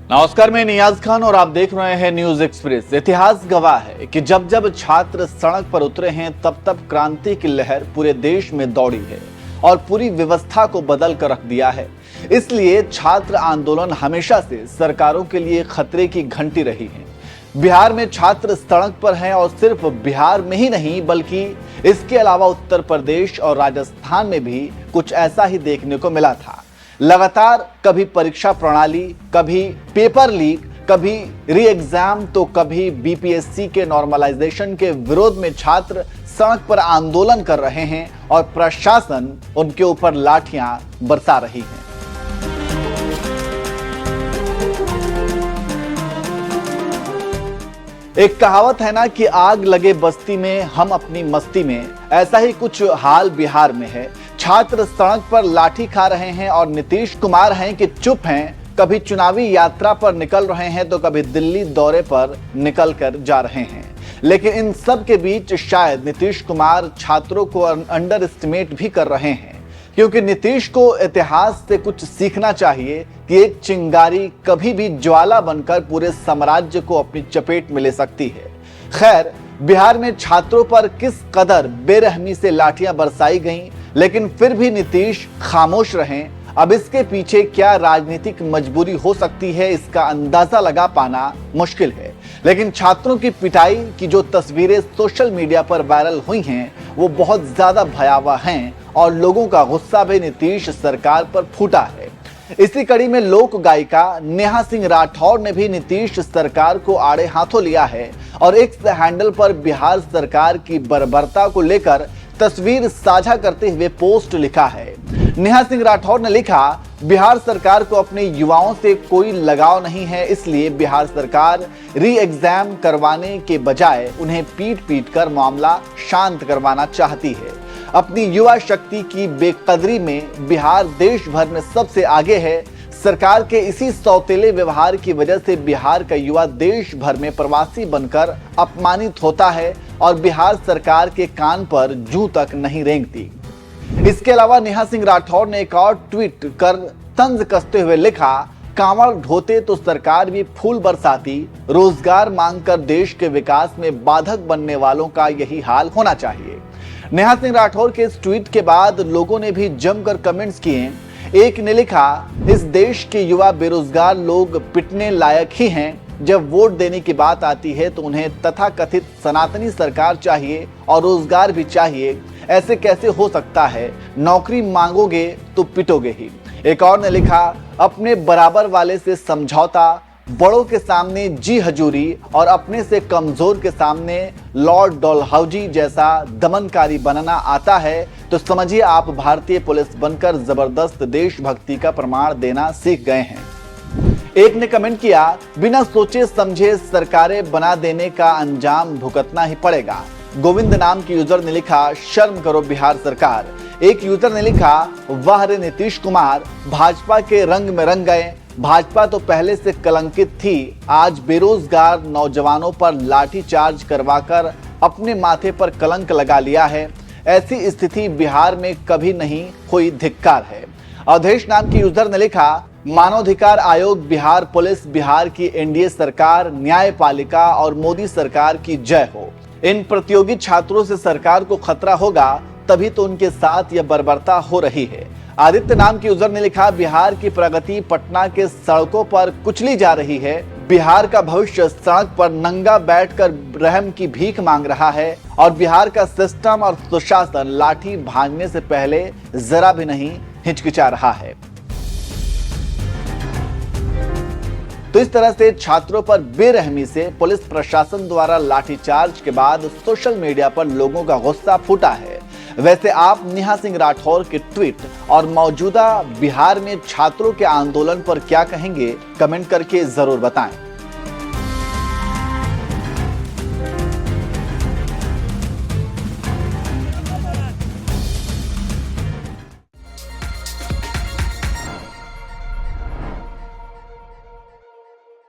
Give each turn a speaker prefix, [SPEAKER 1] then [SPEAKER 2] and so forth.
[SPEAKER 1] नमस्कार, मैं नियाज खान और आप देख रहे हैं न्यूज एक्सप्रेस। इतिहास गवाह है कि जब जब छात्र सड़क पर उतरे हैं तब तब क्रांति की लहर पूरे देश में दौड़ी है और पूरी व्यवस्था को बदल कर रख दिया है। इसलिए छात्र आंदोलन हमेशा से सरकारों के लिए खतरे की घंटी रही है। बिहार में छात्र सड़क पर हैं और सिर्फ बिहार में ही नहीं बल्कि इसके अलावा उत्तर प्रदेश और राजस्थान में भी कुछ ऐसा ही देखने को मिला था। लगातार कभी परीक्षा प्रणाली, कभी पेपर लीक, कभी री एग्जाम तो कभी बीपीएससी के नॉर्मलाइजेशन के विरोध में छात्र सड़क पर आंदोलन कर रहे हैं और प्रशासन उनके ऊपर लाठियां बरसा रही है। एक कहावत है ना कि आग लगे बस्ती में हम अपनी मस्ती में, ऐसा ही कुछ हाल बिहार में है। छात्र सड़क पर लाठी खा रहे हैं और नीतीश कुमार हैं कि चुप हैं। कभी चुनावी यात्रा पर निकल रहे हैं तो कभी दिल्ली दौरे पर निकल कर जा रहे हैं। लेकिन इन सब के बीच शायद नीतीश कुमार छात्रों को अंडर एस्टिमेट भी कर रहे हैं, क्योंकि नीतीश को इतिहास से कुछ सीखना चाहिए कि एक चिंगारी कभी भी ज्वाला बनकर पूरे साम्राज्य को अपनी चपेट में ले सकती है। खैर, बिहार में छात्रों पर किस कदर बेरहमी से लाठियां बरसाई गईं, लेकिन फिर भी नीतीश खामोश रहें। अब इसके पीछे क्या राजनीतिक मजबूरी हो सकती है, इसका अंदाजा लगा पाना मुश्किल है। लेकिन छात्रों की पिटाई की जो तस्वीरें सोशल मीडिया पर वायरल हुई हैं वो बहुत ज्यादा भयावह हैं और लोगों का गुस्सा भी नीतीश सरकार पर फूटा है। इसी कड़ी में लोक गायिका नेहा सिंह राठौर ने भी नीतीश सरकार को आड़े हाथों लिया है और एक्स हैंडल पर बिहार सरकार की बर्बरता को लेकर तस्वीर साझा करते हुए पोस्ट लिखा है। नेहा सिंह राठौर ने लिखा, बिहार सरकार को अपने युवाओं से कोई लगाव नहीं है, इसलिए बिहार सरकार री एग्जाम करवाने के बजाय उन्हें पीट पीट कर मामला शांत करवाना चाहती है। अपनी युवा शक्ति की बेकदरी में बिहार देश भर में सबसे आगे है। सरकार के इसी सौतेले व्यवहार की वजह से बिहार का युवा देश भर में प्रवासी बनकर अपमानित होता है और बिहार सरकार के कान पर जूं तक नहीं रेंगती। इसके अलावा नेहा सिंह राठौर ने एक और ट्वीट कर तंज कसते हुए लिखा, कांवड़ ढोते तो सरकार भी फूल बरसाती, रोजगार मांगकर देश के विकास में बाधक बनने वालों का यही हाल होना चाहिए। नेहा सिंह राठौर के इस ट्वीट के बाद लोगों ने भी जमकर कमेंट्स किए। एक ने लिखा, इस देश के युवा बेरोजगार लोग पिटने लायक ही हैं। जब वोट देने की बात आती है तो उन्हें तथाकथित सनातनी सरकार चाहिए और रोजगार भी चाहिए। ऐसे कैसे हो सकता है? नौकरी मांगोगे तो पिटोगे ही। एक और ने लिखा, अपने बराबर वाले से समझौता, बड़ों के सामने जी हजूरी और अपने से कमजोर के सामने लॉर्ड डलहौजी जैसा दमनकारी बनना आता है तो समझिए आप भारतीय पुलिस बनकर जबरदस्त देशभक्ति का प्रमाण देना सीख गए हैं। एक ने कमेंट किया, बिना सोचे समझे सरकारें बना देने का अंजाम भुगतना ही पड़ेगा। गोविंद नाम के यूजर ने लिखा, शर्म करो बिहार सरकार। एक यूजर ने लिखा, वाह रे नीतीश कुमार, भाजपा के रंग में रंग गए। भाजपा तो पहले से कलंकित थी, आज बेरोजगार नौजवानों पर लाठी चार्ज करवाकर अपने माथे पर कलंक लगा लिया है। ऐसी स्थिति बिहार में कभी नहीं हुई, धिक्कार है। अवधेश नाम की यूजर ने लिखा, मानवाधिकार आयोग, बिहार पुलिस, बिहार की एनडीए सरकार, न्यायपालिका और मोदी सरकार की जय हो। इन प्रतियोगी छात्रों से सरकार को खतरा होगा तभी तो उनके साथ यह बर्बरता हो रही है। आदित्य नाम की यूजर ने लिखा, बिहार की प्रगति पटना के सड़कों पर कुचली जा रही है। बिहार का भविष्य सड़क पर नंगा बैठकर रहम की भीख मांग रहा है और बिहार का सिस्टम और सुशासन लाठी भांजने से पहले जरा भी नहीं हिचकिचा रहा है। तो इस तरह से छात्रों पर बेरहमी से पुलिस प्रशासन द्वारा लाठीचार्ज के बाद सोशल मीडिया पर लोगों का गुस्सा फूटा है। वैसे आप नेहा सिंह राठौर के ट्वीट और मौजूदा बिहार में छात्रों के आंदोलन पर क्या कहेंगे? कमेंट करके जरूर बताएं।